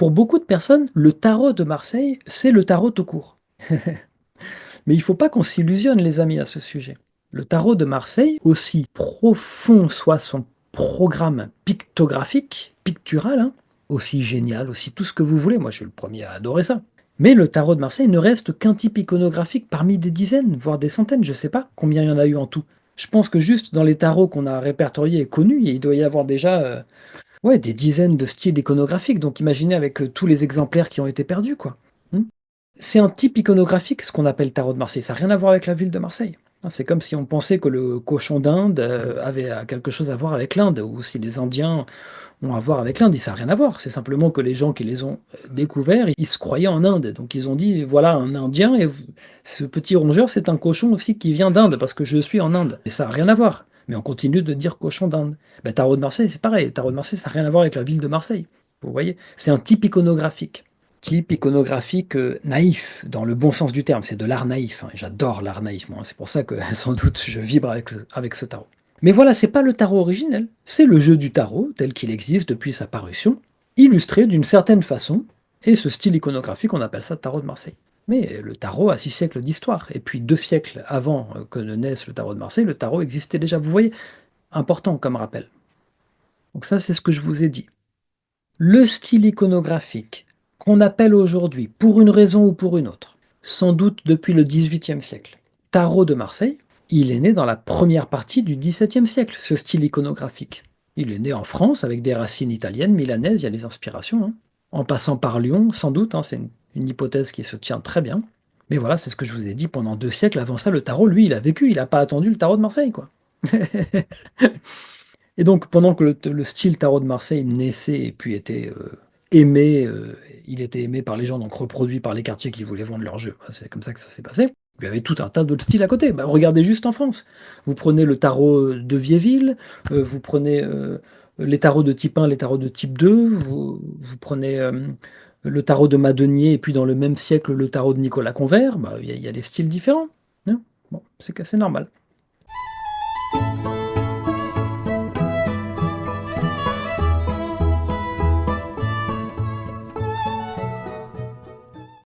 Pour beaucoup de personnes, le tarot de Marseille, c'est le tarot tout court. Mais il ne faut pas qu'on s'illusionne, les amis, à ce sujet. Le tarot de Marseille, aussi profond soit son programme pictographique, pictural, hein, aussi génial, aussi tout ce que vous voulez, moi je suis le premier à adorer ça. Mais le tarot de Marseille ne reste qu'un type iconographique parmi des dizaines, voire des centaines, je ne sais pas combien il y en a eu en tout. Je pense que juste dans les tarots qu'on a répertoriés et connus, il doit y avoir déjà ouais, des dizaines de styles iconographiques, donc imaginez avec tous les exemplaires qui ont été perdus, quoi. Hmm. C'est un type iconographique, ce qu'on appelle tarot de Marseille. Ça n'a rien à voir avec la ville de Marseille. Hein, c'est comme si on pensait que le cochon d'Inde avait quelque chose à voir avec l'Inde, ou si les Indiens ont à voir avec l'Inde. Ça n'a rien à voir. C'est simplement que les gens qui les ont découverts, ils se croyaient en Inde. Donc ils ont dit, voilà un Indien, et ce petit rongeur, c'est un cochon aussi qui vient d'Inde, parce que je suis en Inde. Et ça n'a rien à voir. Mais on continue de dire cochon d'Inde. Ben, tarot de Marseille, c'est pareil. Le tarot de Marseille, ça n'a rien à voir avec la ville de Marseille. Vous voyez? C'est un type iconographique. Type iconographique naïf, dans le bon sens du terme. C'est de l'art naïf, hein. J'adore l'art naïf, moi. C'est pour ça que sans doute je vibre avec ce tarot. Mais voilà, c'est pas le tarot originel. C'est le jeu du tarot, tel qu'il existe depuis sa parution, illustré d'une certaine façon, et ce style iconographique, on appelle ça tarot de Marseille. Mais le tarot a 6 siècles d'histoire, et puis 2 siècles avant que ne naisse le tarot de Marseille, le tarot existait déjà. Vous voyez, important comme rappel. Donc ça, c'est ce que je vous ai dit. Le style iconographique qu'on appelle aujourd'hui, pour une raison ou pour une autre, sans doute depuis le XVIIIe siècle, tarot de Marseille, il est né dans la première partie du XVIIe siècle, ce style iconographique. Il est né en France avec des racines italiennes, milanaises, il y a les inspirations, hein. En passant par Lyon, sans doute, hein, c'est une hypothèse qui se tient très bien. Mais voilà, c'est ce que je vous ai dit, pendant 2 siècles, avant ça, le tarot, lui, il a vécu, il n'a pas attendu le tarot de Marseille, quoi. Et donc, pendant que le style tarot de Marseille naissait et puis était aimé, il était aimé par les gens, donc reproduit par les quartiers qui voulaient vendre leurs jeux. C'est comme ça que ça s'est passé. Il y avait tout un tas d'autres styles à côté. Bah, regardez juste en France. Vous prenez le tarot de Viéville, vous prenez les tarots de type 1, les tarots de type 2, vous prenez le tarot de Madenier, et puis dans le même siècle, le tarot de Nicolas Convert. Bah, il y a des styles différents, hein. Bon, c'est normal.